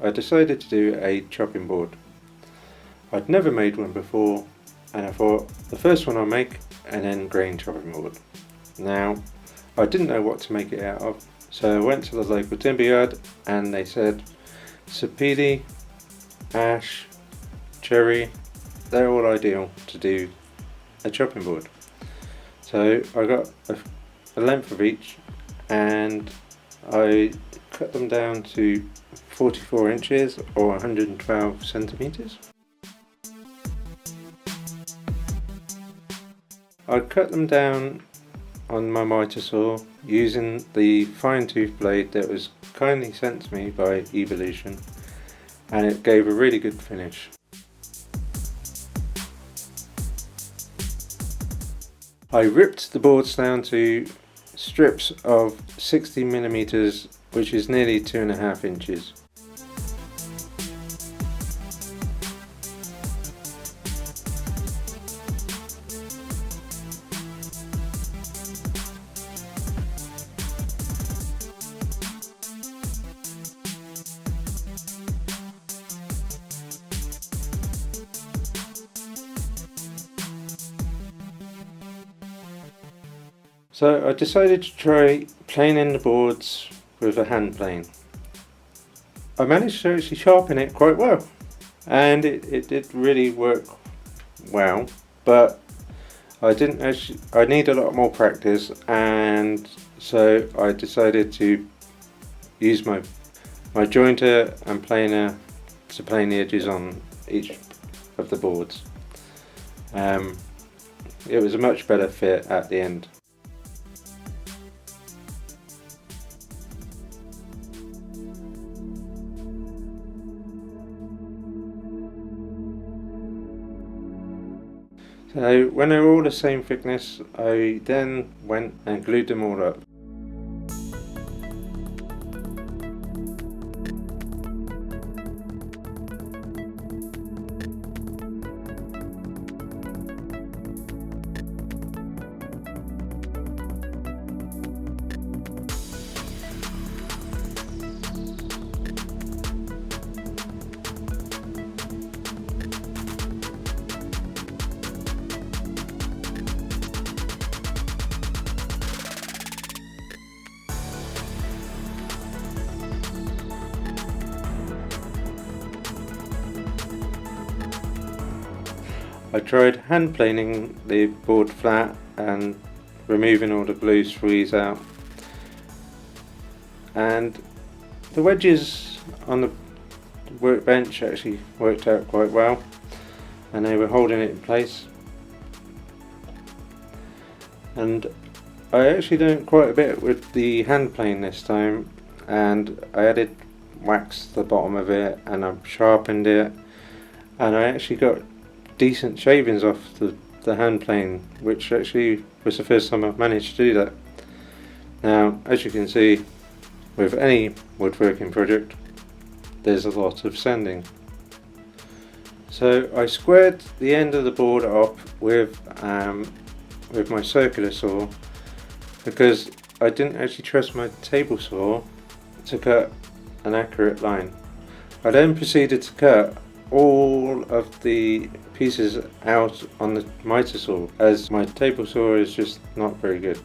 I decided to do a chopping board. I'd never made one before, and I thought the first one I'll make an end grain chopping board. Now, I didn't know what to make it out of, so I went to the local timber yard and they said sapele, ash, cherry, they're all ideal to do a chopping board. So I got a length of each and I cut them down to 44 inches or 112 centimeters. I cut them down on my miter saw using the fine tooth blade that was kindly sent to me by Evolution, and it gave a really good finish. I ripped the boards down to strips of 60 millimeters, which is nearly 2.5 inches. So I decided to try planing the boards with a hand plane. I managed to actually sharpen it quite well, and it did really work well, but I need a lot more practice, and so I decided to use my jointer and planer to plane the edges on each of the boards. It was a much better fit at the end. So when they were all the same thickness, I then went and glued them all up. I tried hand planing the board flat and removing all the glue squeeze out, and the wedges on the workbench actually worked out quite well, and they were holding it in place. And I actually done quite a bit with the hand plane this time, and I added wax to the bottom of it and I sharpened it, and I actually got decent shavings off the hand plane, which actually was the first time I've managed to do that. Now, as you can see, with any woodworking project, there's a lot of sanding. So I squared the end of the board up with my circular saw, because I didn't actually trust my table saw to cut an accurate line. I then proceeded to cut all of the pieces out on the miter saw, as my table saw is just not very good.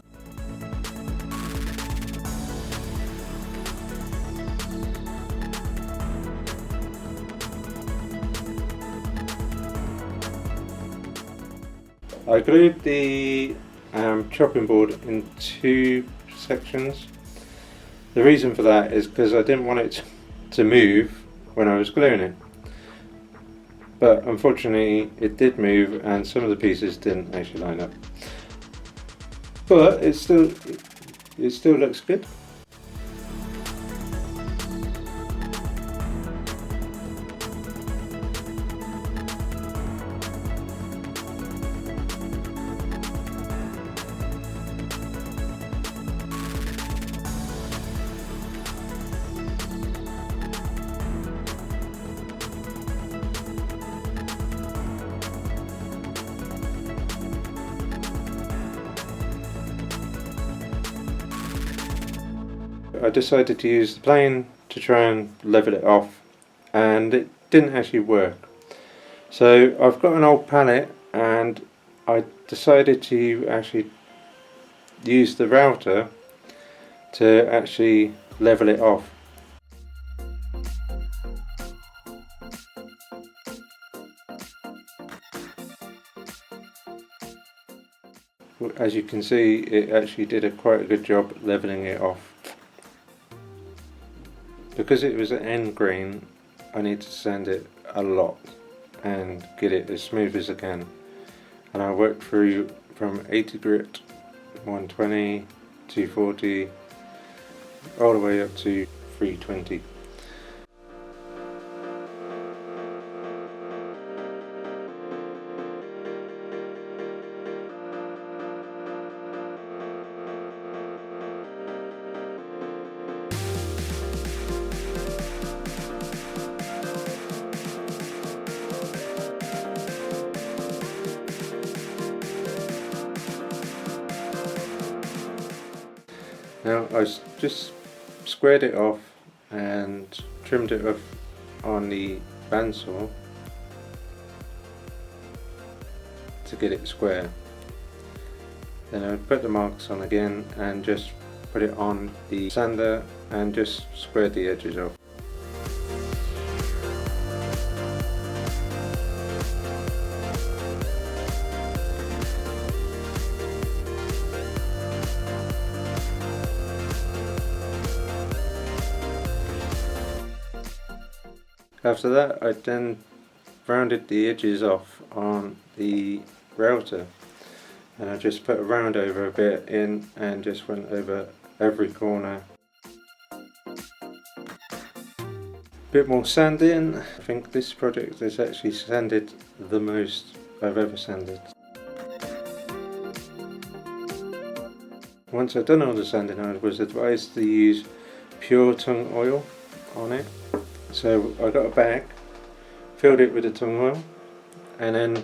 I glued the chopping board in 2 sections. The reason for that is because I didn't want it to move when I was gluing it. But unfortunately it did move, and some of the pieces didn't actually line up. But it still looks good. I decided to use the plane to try and level it off, and it didn't actually work. So I've got an old palette, and I decided to actually use the router to actually level it off. As you can see, it actually did quite a good job leveling it off. Because it was an end grain, I need to sand it a lot and get it as smooth as I can. And I worked through from 80 grit, 120, 240, all the way up to 320. Now I just squared it off and trimmed it off on the bandsaw to get it square. Then I put the marks on again and just put it on the sander and just squared the edges off. After that, I then rounded the edges off on the router, and I just put a round over a bit in and just went over every corner. Bit more sanding. I think this project is actually sanded the most I've ever sanded. Once I'd done all the sanding, I was advised to use pure tung oil on it. So I got a bag, filled it with the tung oil, and then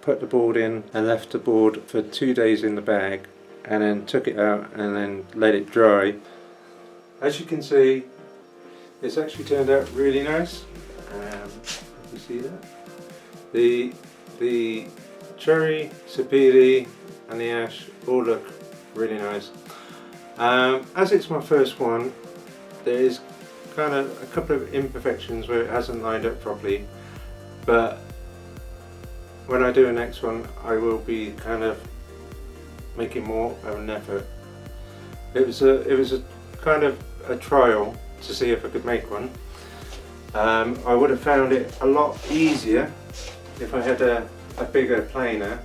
put the board in and left the board for 2 days in the bag, and then took it out and then let it dry. As you can see, it's actually turned out really nice. You see that? The cherry, sapele and the ash all look really nice. As it's my first one, there is kind of a couple of imperfections where it hasn't lined up properly, but when I do a next one I will be kind of making more of an effort. It was a kind of a trial to see if I could make one. I would have found it a lot easier if I had a bigger planer,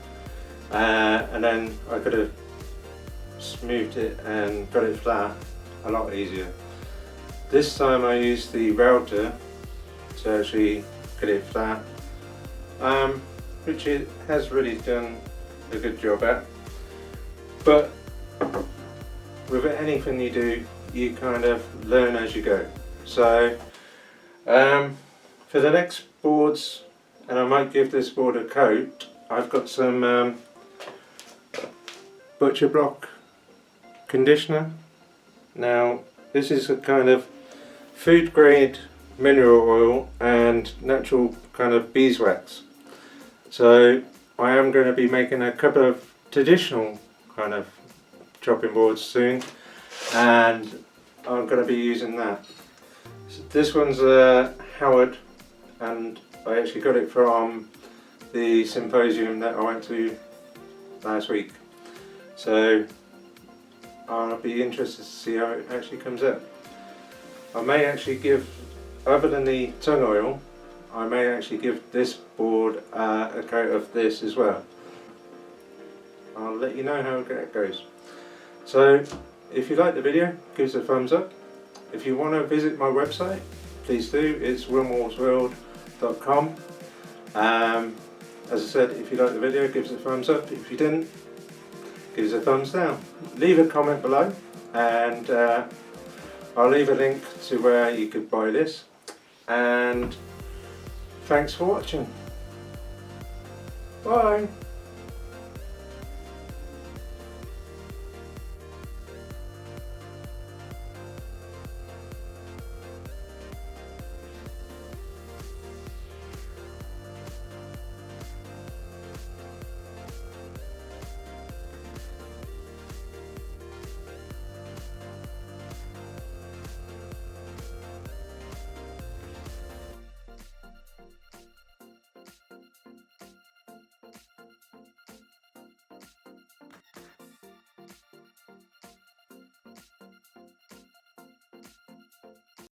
and then I could have smoothed it and got it flat a lot easier. This time I used the router to actually get it flat, which it has really done a good job at. But with anything you do, you kind of learn as you go. So for the next boards, and I might give this board a coat, I've got some butcher block conditioner. Now this is a kind of food grade mineral oil and natural kind of beeswax. So I am going to be making a couple of traditional kind of chopping boards soon, and I'm going to be using that. So this one's a Howard, and I actually got it from the symposium that I went to last week. So I'll be interested to see how it actually comes out. I may actually give, other than the tung oil, I may actually give this board a coat of this as well. I'll let you know how it goes. So if you like the video, give us a thumbs up. If you want to visit my website, please do. It's wilmorsworld.com. As I said, if you like the video, give us a thumbs up. If you didn't, give us a thumbs down. Leave a comment below, and I'll leave a link to where you could buy this. And thanks for watching. Bye.